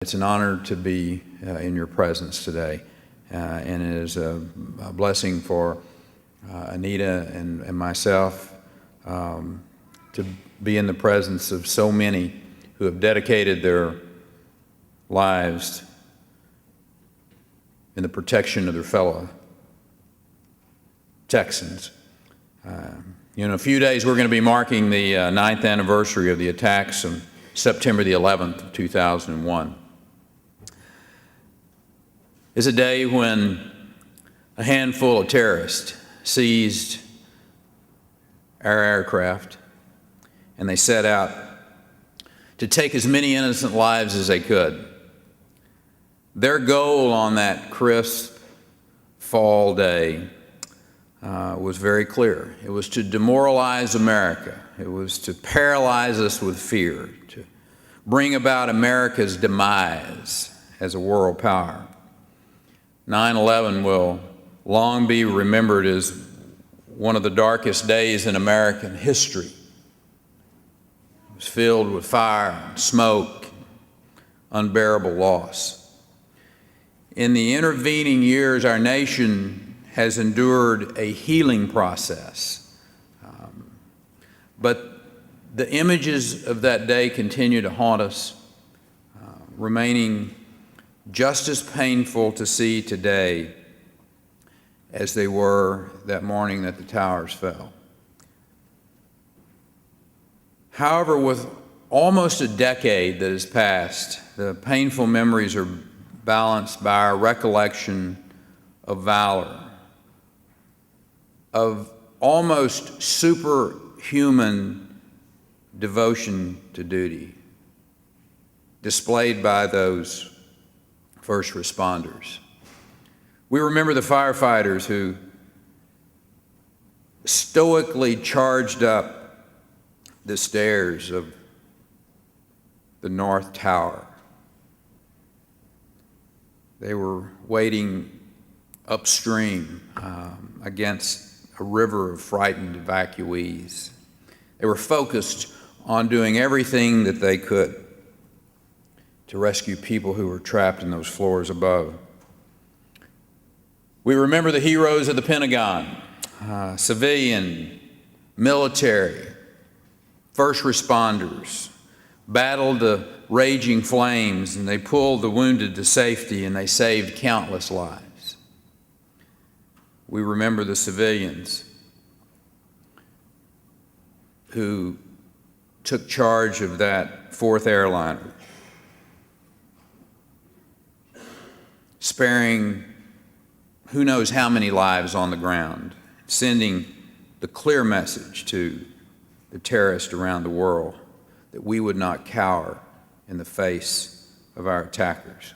It's an honor to be in your presence today, and it is a blessing for Anita and myself to be in the presence of so many who have dedicated their lives in the protection of their fellow Texans. In a few days, we're going to be marking the 9th anniversary of the attacks on September the 11th of 2001. It's a day when a handful of terrorists seized our aircraft and they set out to take as many innocent lives as they could. Their goal on that crisp fall day was very clear. It was to demoralize America. It was to paralyze us with fear, to bring about America's demise as a world power. 9/11 will long be remembered as one of the darkest days in American history. It was filled with fire and smoke, unbearable loss. In the intervening years, our nation has endured a healing process. But the images of that day continue to haunt us, remaining just as painful to see today as they were that morning that the towers fell. However, with almost a decade that has passed, the painful memories are balanced by our recollection of valor, of almost superhuman devotion to duty displayed by those first responders. We remember the firefighters who stoically charged up the stairs of the North Tower. They were wading upstream against a river of frightened evacuees. They were focused on doing everything that they could to rescue people who were trapped in those floors above. We remember the heroes of the Pentagon, civilian, military, first responders, battled the raging flames, and they pulled the wounded to safety, and they saved countless lives. We remember the civilians who took charge of that fourth airliner, sparing who knows how many lives on the ground, sending the clear message to the terrorists around the world that we would not cower in the face of our attackers.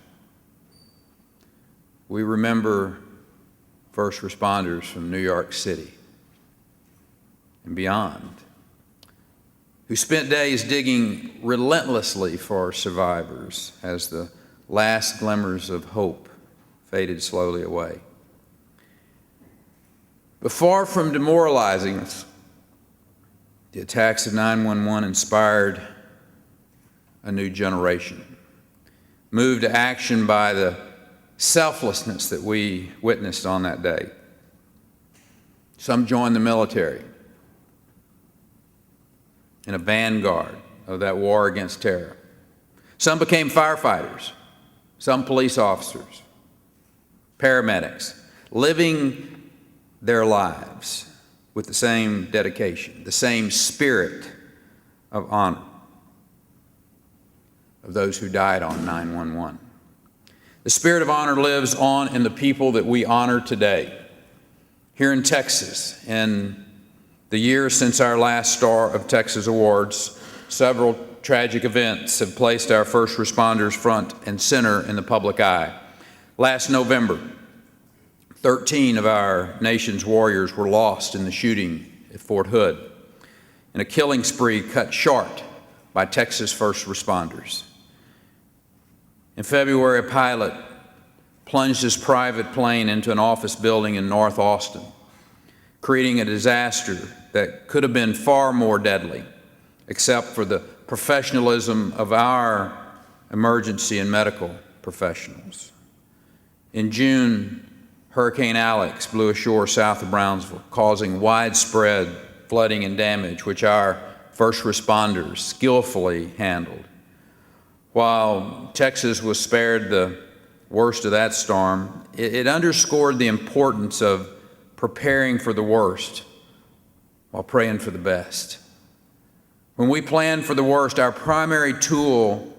We remember first responders from New York City and beyond, who spent days digging relentlessly for survivors as the last glimmers of hope faded slowly away. But far from demoralizing us, the attacks of 9/11 inspired a new generation, moved to action by the selflessness that we witnessed on that day. Some joined the military in a vanguard of that war against terror. Some became firefighters, some police officers, paramedics, living their lives with the same dedication, the same spirit of honor of those who died on 9/11. The spirit of honor lives on in the people that we honor today. Here in Texas, in the years since our last Star of Texas Awards, several tragic events have placed our first responders front and center in the public eye. Last November, 13 of our nation's warriors were lost in the shooting at Fort Hood, in a killing spree cut short by Texas first responders. In February, a pilot plunged his private plane into an office building in North Austin, creating a disaster that could have been far more deadly, except for the professionalism of our emergency and medical professionals. In June, Hurricane Alex blew ashore south of Brownsville, causing widespread flooding and damage, which our first responders skillfully handled. While Texas was spared the worst of that storm, it underscored the importance of preparing for the worst while praying for the best. When we plan for the worst, our primary tool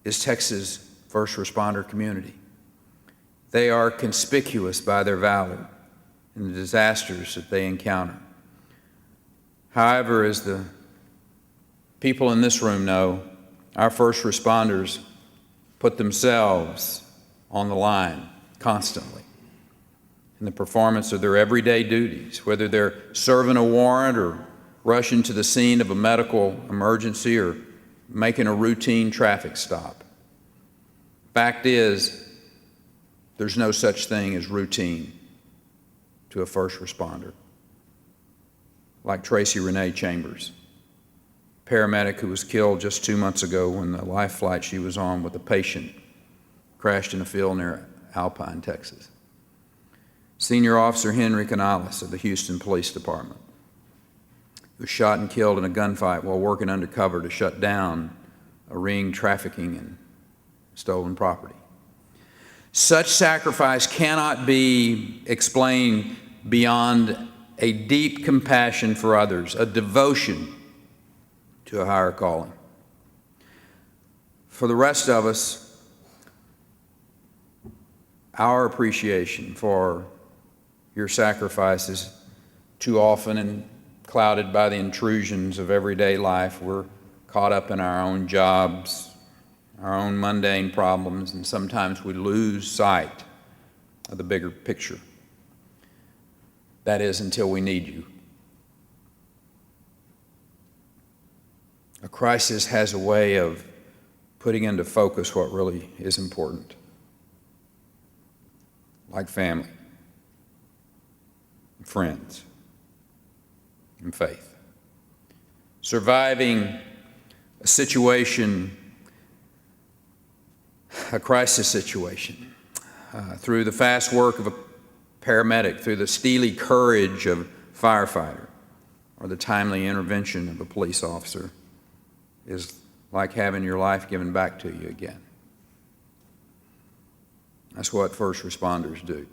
is Texas' first responder community. They are conspicuous by their valor in the disasters that they encounter. However, as the people in this room know, our first responders put themselves on the line constantly in the performance of their everyday duties, whether they're serving a warrant or rushing to the scene of a medical emergency or making a routine traffic stop. Fact is, there's no such thing as routine to a first responder. Like Tracy Renee Chambers, paramedic who was killed just 2 months ago when the life flight she was on with a patient crashed in a field near Alpine, Texas. Senior Officer Henry Canales of the Houston Police Department, who was shot and killed in a gunfight while working undercover to shut down a ring trafficking in stolen property. Such sacrifice cannot be explained beyond a deep compassion for others, a devotion to a higher calling. For the rest of us, our appreciation for your sacrifices, too often and clouded by the intrusions of everyday life, we're caught up in our own jobs, our own mundane problems, and sometimes we lose sight of the bigger picture. That is, until we need you. A crisis has a way of putting into focus what really is important, like family, friends, and faith. Surviving a situation, a crisis situation, through the fast work of a paramedic, through the steely courage of a firefighter, or the timely intervention of a police officer, is like having your life given back to you again. That's what first responders do.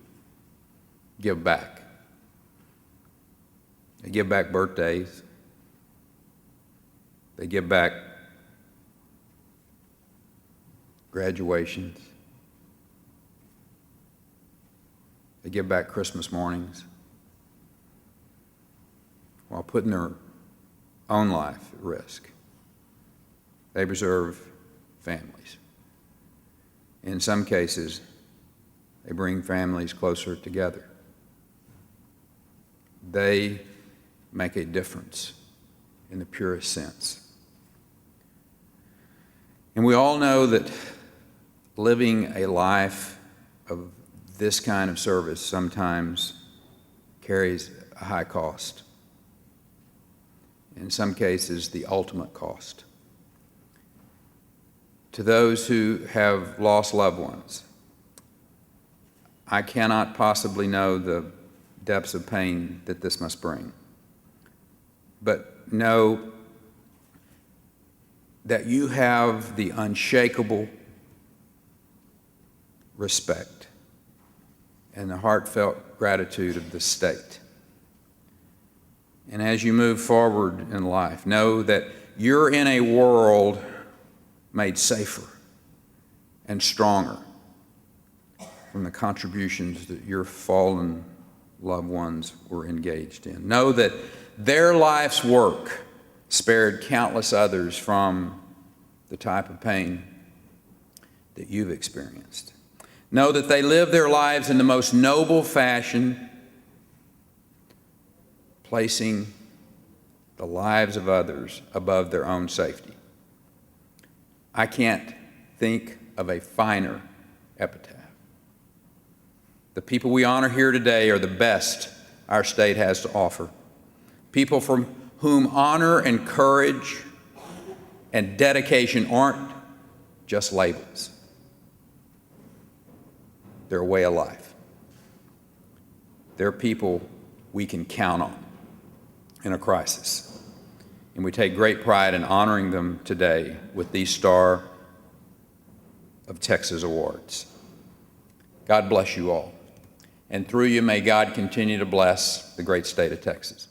Give back. They give back birthdays. They give back graduations. They give back Christmas mornings while putting their own life at risk. They preserve families. In some cases, they bring families closer together. They make a difference in the purest sense. And we all know that living a life of this kind of service sometimes carries a high cost. In some cases, the ultimate cost. To those who have lost loved ones, I cannot possibly know the depths of pain that this must bring. But know that you have the unshakable respect and the heartfelt gratitude of the state. And as you move forward in life, know that you're in a world made safer and stronger from the contributions that your fallen loved ones were engaged in. Know that their life's work spared countless others from the type of pain that you've experienced. Know that they live their lives in the most noble fashion, placing the lives of others above their own safety. I can't think of a finer epitaph. The people we honor here today are the best our state has to offer. People from whom honor and courage and dedication aren't just labels. They're a way of life. They're people we can count on in a crisis. And we take great pride in honoring them today with these Star of Texas awards. God bless you all. And through you, may God continue to bless the great state of Texas.